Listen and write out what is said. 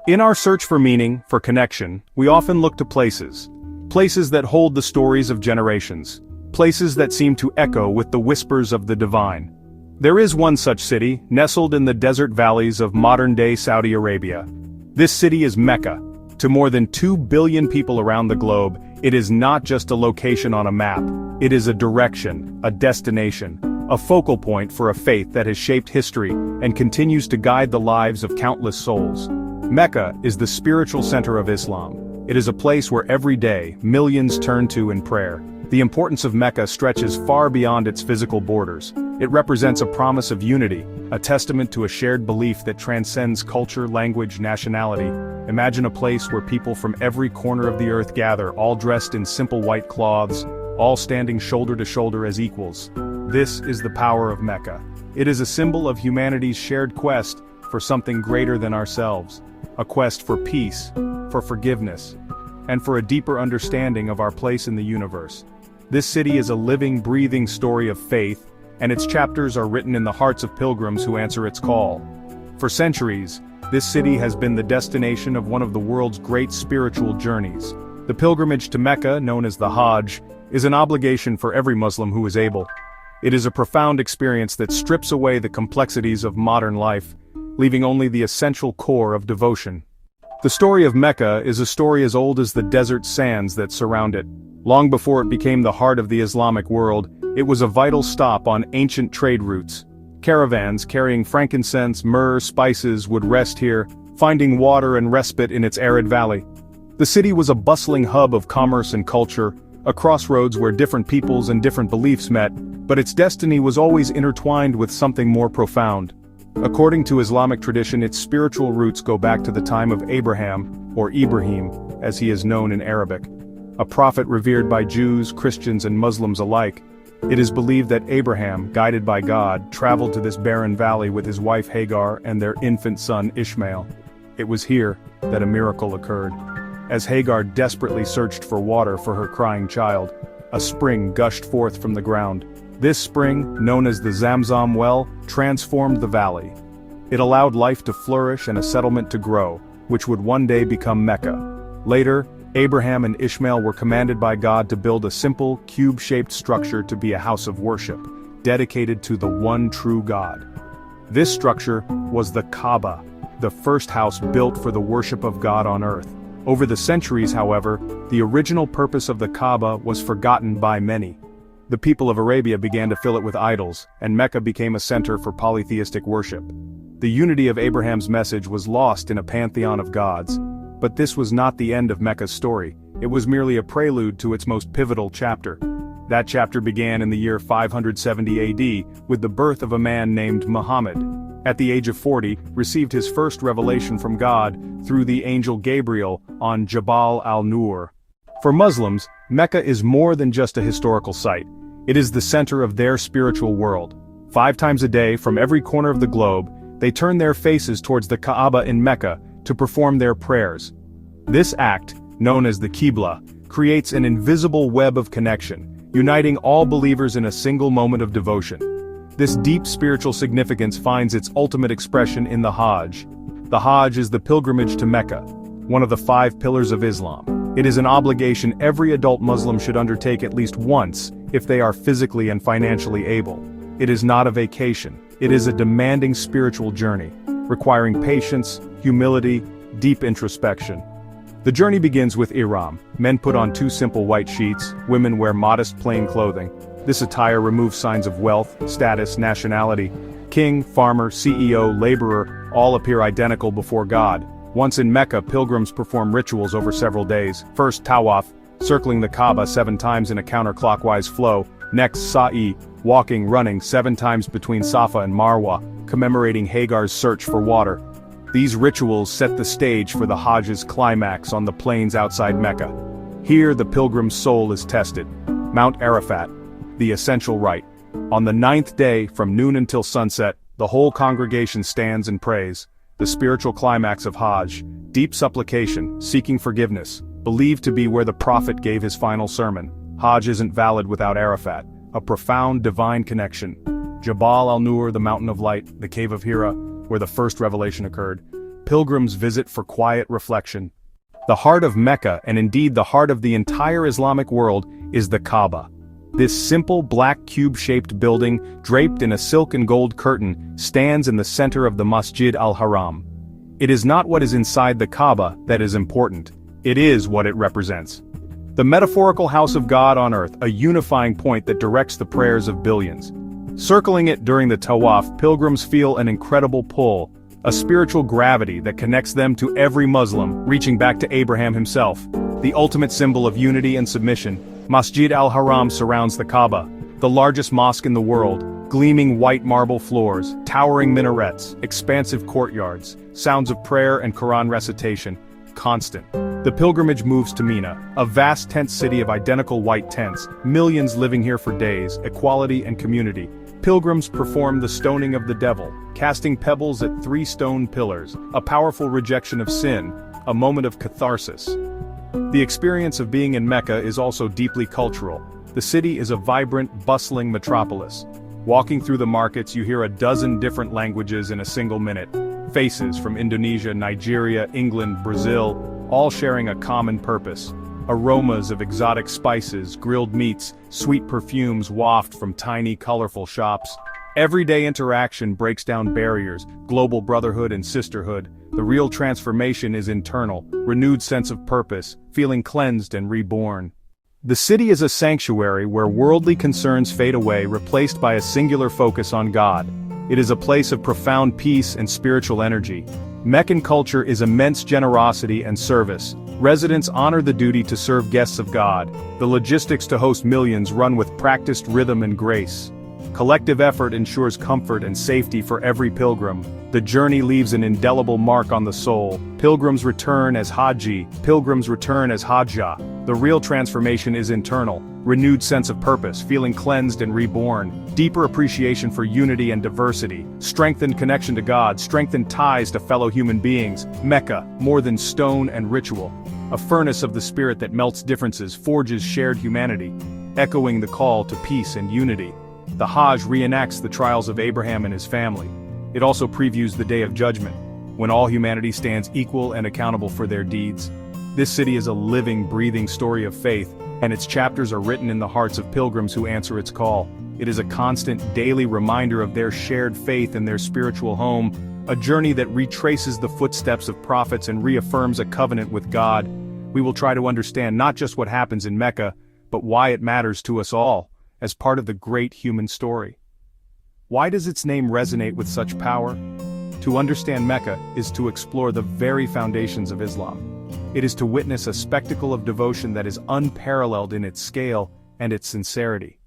In our search for meaning, for connection, we often look to places. Places that hold the stories of generations. Places that seem to echo with the whispers of the divine. There is one such city, nestled in the desert valleys of modern-day Saudi Arabia. This city is Mecca. To more than 2 billion people around the globe, it is not just a location on a map. It is a direction, a destination, a focal point for a faith that has shaped history and continues to guide the lives of countless souls. Mecca is the spiritual center of Islam. It is a place where every day, millions turn to in prayer. The importance of Mecca stretches far beyond its physical borders. It represents a promise of unity, a testament to a shared belief that transcends culture, language, nationality. Imagine a place where people from every corner of the earth gather, all dressed in simple white cloths, all standing shoulder to shoulder as equals. This is the power of Mecca. It is a symbol of humanity's shared quest for something greater than ourselves. A quest for peace, for forgiveness, and for a deeper understanding of our place in the universe. This city is a living, breathing story of faith, and its chapters are written in the hearts of pilgrims who answer its call. For centuries, this city has been the destination of one of the world's great spiritual journeys. The pilgrimage to Mecca, known as the Hajj, is an obligation for every Muslim who is able. It is a profound experience that strips away the complexities of modern life, leaving only the essential core of devotion. The story of Mecca is a story as old as the desert sands that surround it. Long before it became the heart of the Islamic world, it was a vital stop on ancient trade routes. Caravans carrying frankincense, myrrh, spices would rest here, finding water and respite in its arid valley. The city was a bustling hub of commerce and culture, a crossroads where different peoples and different beliefs met, but its destiny was always intertwined with something more profound. According to Islamic tradition, its spiritual roots go back to the time of Abraham, or Ibrahim, as he is known in Arabic. A prophet revered by Jews, Christians, and Muslims alike. It is believed that Abraham, guided by God, traveled to this barren valley with his wife Hagar and their infant son Ishmael. It was here that a miracle occurred. As Hagar desperately searched for water for her crying child, a spring gushed forth from the ground. This spring, known as the Zamzam well, transformed the valley. It allowed life to flourish and a settlement to grow, which would one day become Mecca. Later, Abraham and Ishmael were commanded by God to build a simple, cube-shaped structure to be a house of worship, dedicated to the one true God. This structure was the Kaaba, the first house built for the worship of God on earth. Over the centuries, however, the original purpose of the Kaaba was forgotten by many. The people of Arabia began to fill it with idols, and Mecca became a center for polytheistic worship. The unity of Abraham's message was lost in a pantheon of gods. But this was not the end of Mecca's story. It was merely a prelude to its most pivotal chapter. That chapter began in the year 570 AD, with the birth of a man named Muhammad. At the age of 40, received his first revelation from God through the angel Gabriel on Jabal al-Nour. For Muslims, Mecca is more than just a historical site. It is the center of their spiritual world. 5 times a day, from every corner of the globe, they turn their faces towards the Kaaba in Mecca to perform their prayers. This act, known as the Qibla, creates an invisible web of connection, uniting all believers in a single moment of devotion. This deep spiritual significance finds its ultimate expression in the Hajj. The Hajj is the pilgrimage to Mecca, one of the 5 pillars of Islam. It is an obligation every adult Muslim should undertake at least once, if they are physically and financially able. It is not a vacation. It is a demanding spiritual journey, requiring patience, humility, deep introspection. The journey begins with Ihram. Men put on 2 simple white sheets, women wear modest plain clothing. This attire removes signs of wealth, status, nationality. King, farmer, CEO, laborer, all appear identical before God. Once in Mecca, pilgrims perform rituals over several days. First, Tawaf, circling the Kaaba 7 times in a counterclockwise flow. Next, Sa'i, walking, running 7 times between Safa and Marwa, commemorating Hagar's search for water. These rituals set the stage for the Hajj's climax on the plains outside Mecca. Here the pilgrim's soul is tested. Mount Arafat, the essential rite. On the 9th day, from noon until sunset, the whole congregation stands and prays. The spiritual climax of Hajj, deep supplication, seeking forgiveness, believed to be where the Prophet gave his final sermon. Hajj isn't valid without Arafat, a profound divine connection. Jabal al-Nour, the mountain of light, the cave of Hira, where the first revelation occurred. pilgrims visit for quiet reflection. The heart of Mecca, and indeed the heart of the entire Islamic world, is the Kaaba. This simple black cube-shaped building, draped in a silk and gold curtain, stands in the center of the Masjid al-Haram. It is not what is inside the Kaaba that is important, it is what it represents. The metaphorical house of God on earth, a unifying point that directs the prayers of billions. Circling it during the tawaf, pilgrims feel an incredible pull, a spiritual gravity that connects them to every Muslim, reaching back to Abraham himself. The ultimate symbol of unity and submission, Masjid al-Haram surrounds the Kaaba, the largest mosque in the world, gleaming white marble floors, towering minarets, expansive courtyards, sounds of prayer and Quran recitation, constant. The pilgrimage moves to Mina, a vast tent city of identical white tents, millions living here for days, equality and community. Pilgrims perform the stoning of the devil, casting pebbles at 3 stone pillars, a powerful rejection of sin, a moment of catharsis. The experience of being in Mecca is also deeply cultural. The city is a vibrant, bustling metropolis. Walking through the markets, you hear a dozen different languages in a single minute. Faces from Indonesia, Nigeria, England, Brazil, all sharing a common purpose. Aromas of exotic spices, grilled meats, sweet perfumes waft from tiny, colorful shops. Everyday interaction breaks down barriers, global brotherhood and sisterhood. The real transformation is internal, renewed sense of purpose, feeling cleansed and reborn. The city is a sanctuary where worldly concerns fade away, replaced by a singular focus on God. It is a place of profound peace and spiritual energy. Meccan culture is immense generosity and service. Residents honor the duty to serve guests of God. The logistics to host millions run with practiced rhythm and grace. Collective effort ensures comfort and safety for every pilgrim. The journey leaves an indelible mark on the soul. Pilgrims return as Haji, pilgrims return as Hajjah. The real transformation is internal. Renewed sense of purpose, feeling cleansed and reborn. Deeper appreciation for unity and diversity. Strengthened connection to God, strengthened ties to fellow human beings. Mecca, more than stone and ritual. A furnace of the spirit that melts differences, forges shared humanity. Echoing the call to peace and unity. The Hajj reenacts the trials of Abraham and his family. It also previews the day of judgment, when all humanity stands equal and accountable for their deeds. This city is a living, breathing story of faith, and its chapters are written in the hearts of pilgrims who answer its call. It is a constant, daily reminder of their shared faith and their spiritual home, a journey that retraces the footsteps of prophets and reaffirms a covenant with God. We will try to understand not just what happens in Mecca, but why it matters to us all, as part of the great human story. Why does its name resonate with such power? To understand Mecca is to explore the very foundations of Islam. It is to witness a spectacle of devotion that is unparalleled in its scale and its sincerity.